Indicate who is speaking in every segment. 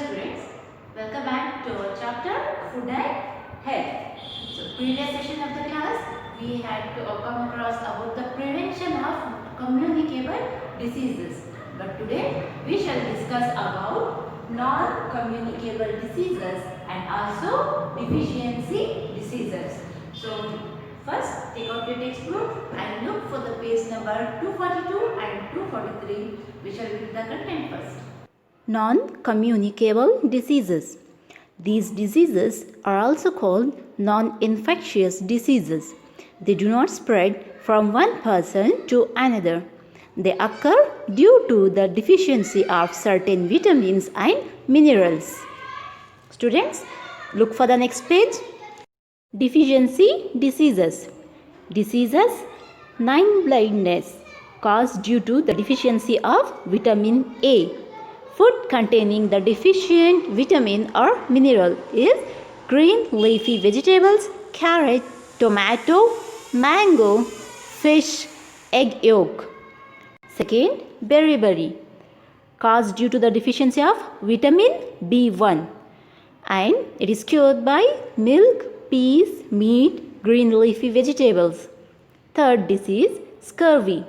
Speaker 1: students, welcome back to our chapter Food and Health. So previous session of the class we had to come across about the prevention of communicable diseases. But today we shall discuss about non-communicable diseases and also deficiency diseases. So first take out your textbook and look for the page number 242 and 243. We shall read the content first.
Speaker 2: Non-communicable diseases. These diseases are also called non-infectious diseases. They do not spread from one person to another. They occur due to the deficiency of certain vitamins and minerals. Students, look for the next page. Deficiency diseases. Diseases 9 blindness caused due to the deficiency of vitamin A. Food containing the deficient vitamin or mineral is green leafy vegetables, carrot, tomato, mango, fish, egg yolk. Second, beriberi, caused due to the deficiency of vitamin B1, and it is cured by milk, peas, meat, green leafy vegetables. Third disease, scurvy,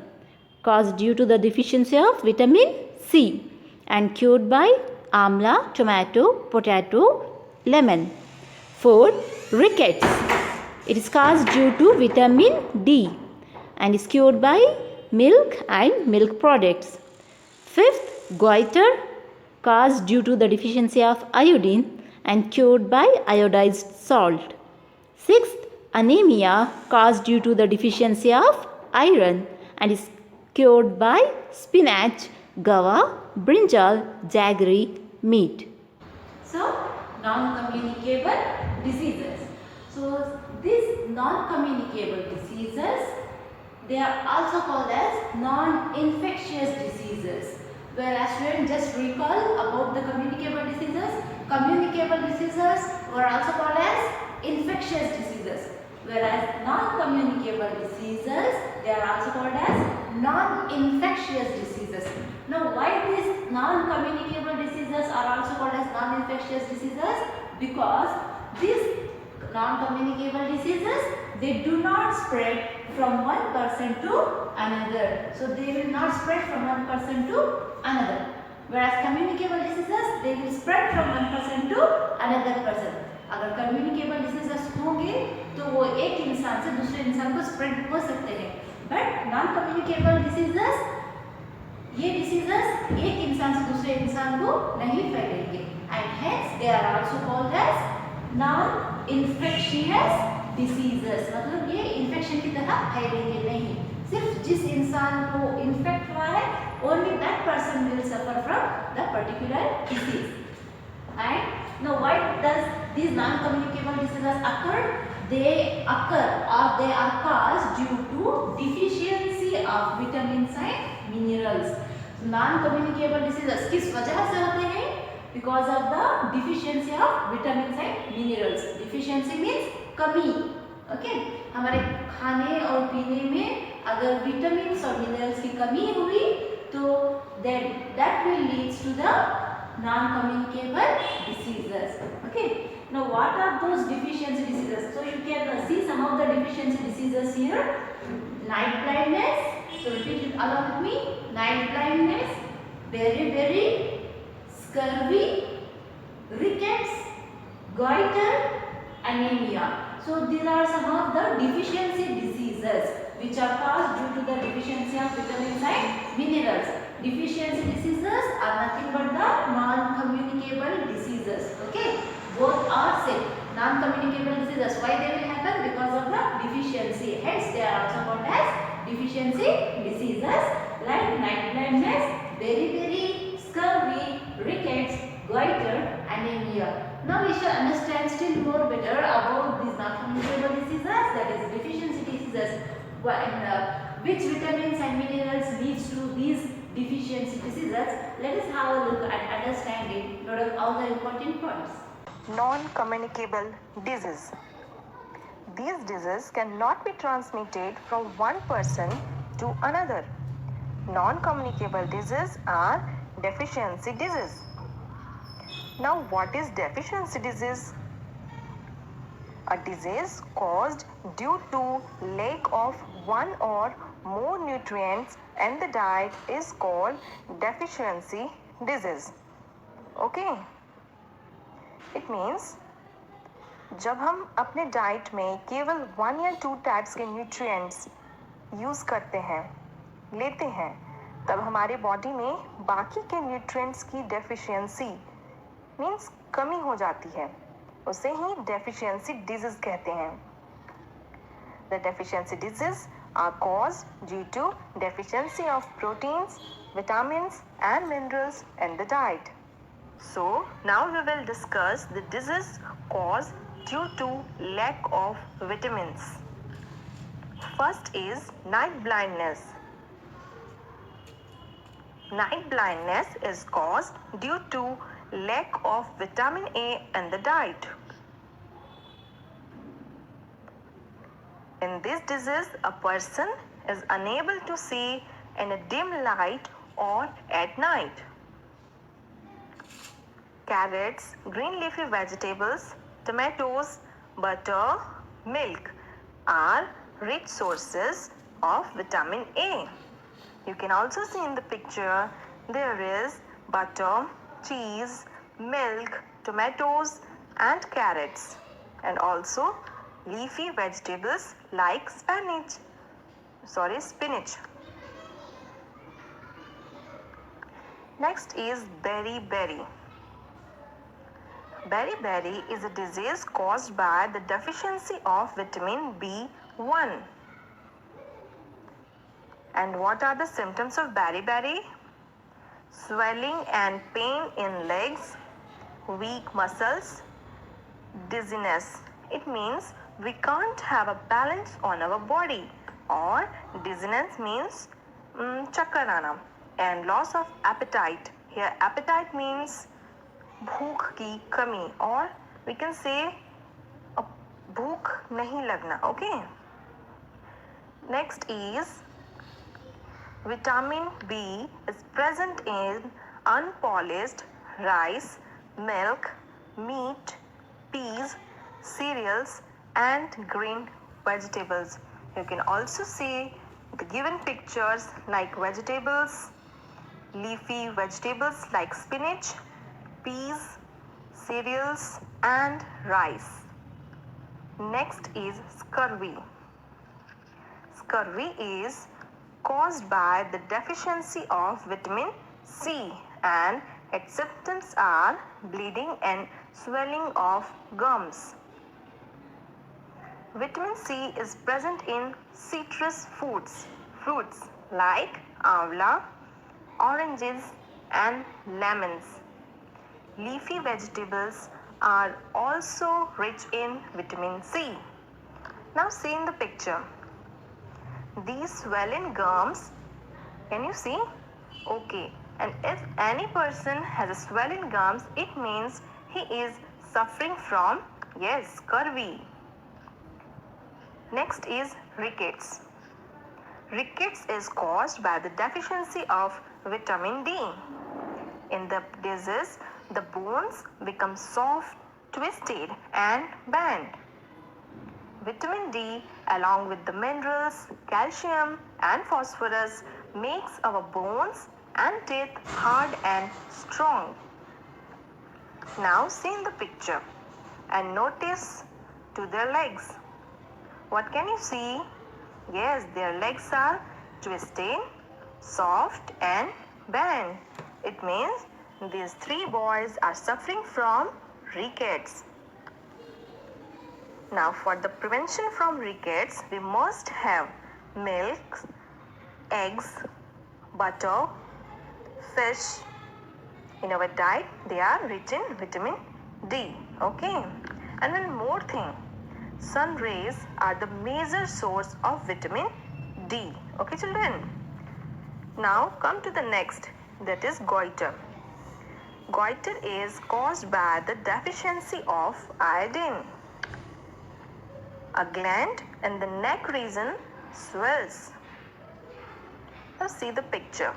Speaker 2: caused due to the deficiency of vitamin C and cured by amla, tomato, potato, lemon. Fourth, rickets. It is caused due to vitamin D and is cured by milk and milk products. Fifth, goiter, caused due to the deficiency of iodine and cured by iodized salt. Sixth, anemia, caused due to the deficiency of iron and is cured by spinach, guava, brinjal, jaggery, meat.
Speaker 1: So, non-communicable diseases. So, these non-communicable diseases, they are also called as non-infectious diseases. Whereas students, just recall about the communicable diseases. Communicable diseases were also called as infectious diseases. Whereas non-communicable diseases, they are also called as non-infectious diseases. Now, why these non-communicable diseases are also called as non-infectious diseases? Because these non-communicable diseases, they do not spread from one person to another. So, they will not spread from one person to another. Whereas communicable diseases, they will spread from one person to another person. अगर communicable diseases होंगे तो वो एक इंसान से दूसरे इंसान को spread हो सकते हैं. But non-communicable diseases, ये diseases एक इंसान से दूसरे इंसान को नहीं फैलेंगे. And hence they are also called as non-infectious diseases. मतलब ये infection की तरह फैलेंगे नहीं. सिर्फ जिस इंसान को infect हुआ है, only that person will suffer from the particular disease. And now, why does these non-communicable diseases occur? They occur or they are caused due to deficiency of vitamins and minerals. Non-communicable diseases किस वजह से होते हैं? Because of the deficiency of vitamins and minerals. Deficiency means कमी. Okay? हमारे खाने और पीने में अगर vitamins और minerals की कमी हुई तो that will leads to the non-communicable diseases. Okay. Now, what are those deficiency diseases? So, you can see some of the deficiency diseases here. Night blindness. So, repeat it along with me. Night blindness, beriberi, scurvy, rickets, goiter, anemia. So, these are some of the deficiency diseases which are caused due to the deficiency of vitamins and minerals. Deficiency diseases are nothing but the non-communicable diseases. Okay, both are same. Non-communicable diseases. Why they will happen? Because of the deficiency. Hence, they are also called as deficiency diseases like night blindness, beriberi, scurvy, rickets, goiter, anemia. Now, we shall understand still more better about these non-communicable diseases, that is deficiency diseases, and which vitamins and minerals leads to these deficiency diseases. Let us have a look at understanding all the important points.
Speaker 3: Non-communicable disease. These diseases cannot be transmitted from one person to another. Non-communicable diseases are deficiency disease. Now, what is deficiency disease? A disease caused due to lack of one or more nutrients in the diet is called deficiency disease. Okay? It means जब हम अपने diet में केवल 1 या 2 types के nutrients use करते हैं, लेते हैं, तब हमारे बॉडी में बाकी के न्यूट्रिएंट्स की डेफिशिएंसी मीन्स कमी हो जाती है. उसे ही डेफिशिएंसी डिजीज कहते हैं. The deficiency diseases are caused due to deficiency of proteins, vitamins and minerals in the diet. So, now we will discuss the disease caused due to lack of vitamins. First is night blindness. Night blindness is caused due to lack of vitamin A in the diet. In this disease, a person is unable to see in a dim light or at night. Carrots, green leafy vegetables, tomatoes, butter, milk are rich sources of vitamin A. You can also see in the picture there is butter, cheese, milk, tomatoes and carrots, and also leafy vegetables like spinach. Next is beriberi. Beriberi is a disease caused by the deficiency of vitamin B1. And what are the symptoms of beriberi? Swelling and pain in legs, weak muscles, dizziness. It means we can't have a balance on our body, or dizziness means chakkar aana, and loss of appetite. Here appetite means भूख की कमी, or we can say भूख नहीं लगना. Okay. Next is vitamin B is present in unpolished rice, milk, meat, peas, cereals and green vegetables. You can also see the given pictures like vegetables, leafy vegetables like spinach, peas, cereals and rice. Next is scurvy. Scurvy is caused by the deficiency of vitamin C, and its symptoms are bleeding and swelling of gums. Vitamin C is present in citrus fruits like amla, oranges and lemons. Leafy vegetables are also rich in vitamin C. Now see in the picture. These swollen gums, can you see? Okay. And if any person has a swollen gums, it means he is suffering from, scurvy. Next is rickets. Rickets is caused by the deficiency of vitamin D. In the disease, the bones become soft, twisted and bent. Vitamin D, along with the minerals, calcium and phosphorus, makes our bones and teeth hard and strong. Now see in the picture and notice to their legs. What can you see? Yes, their legs are twisted, soft and bent. It means these 3 boys are suffering from rickets. Now for the prevention from rickets, we must have milk, eggs, butter, fish. In our diet, they are rich in vitamin D. Okay. And one more thing. Sun rays are the major source of vitamin D. Okay, children. Now come to the next, that is goiter. Goiter is caused by the deficiency of iodine. A gland in the neck region swells. Now see the picture.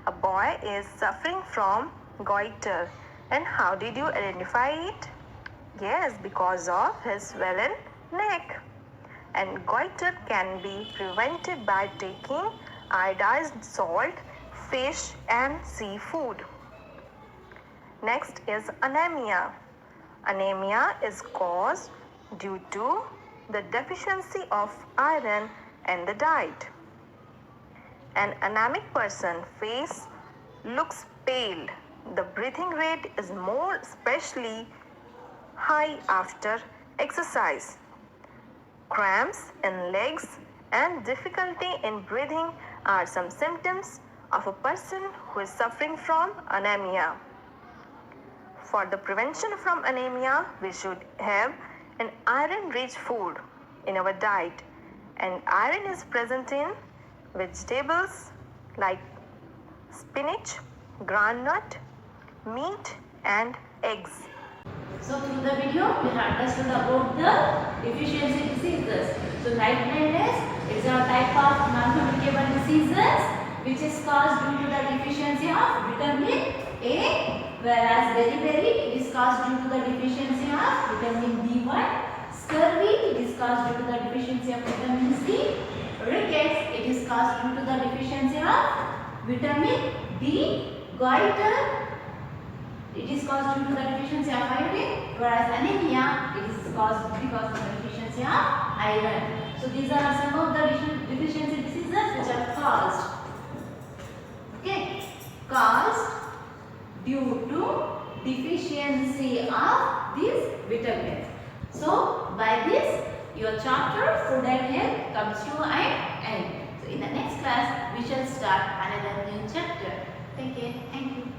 Speaker 3: A boy is suffering from goiter And how did you identify it? Yes, because of his swollen neck. And goiter can be prevented by taking iodized salt, fish and seafood. Next is anemia. Anemia is caused due to the deficiency of iron in the diet. An anemic person's face looks pale. The breathing rate is more especially high after exercise. Cramps in legs and difficulty in breathing are some symptoms of a person who is suffering from anemia. For the prevention from anemia, we should have an iron-rich food in our diet, and iron is present in vegetables like spinach, groundnut, meat and eggs.
Speaker 1: So through the video, we have understood about the deficiency diseases. So night blindness is a type of non-communicable diseases which is caused due to the deficiency of vitamin A, whereas beriberi it is caused due to the deficiency of vitamin B1. Scurvy it is caused due to the deficiency of vitamin C. Rickets it is caused due to the deficiency of vitamin D. Goiter it is caused due to the deficiency of iodine, whereas anemia it is caused because of the deficiency of iron. So these are some of the deficiency diseases which are caused. Okay, caused due to deficiency of these vitamins. So by this your chapter food and health comes to an end. So in the next class we shall start another new chapter. Thank you.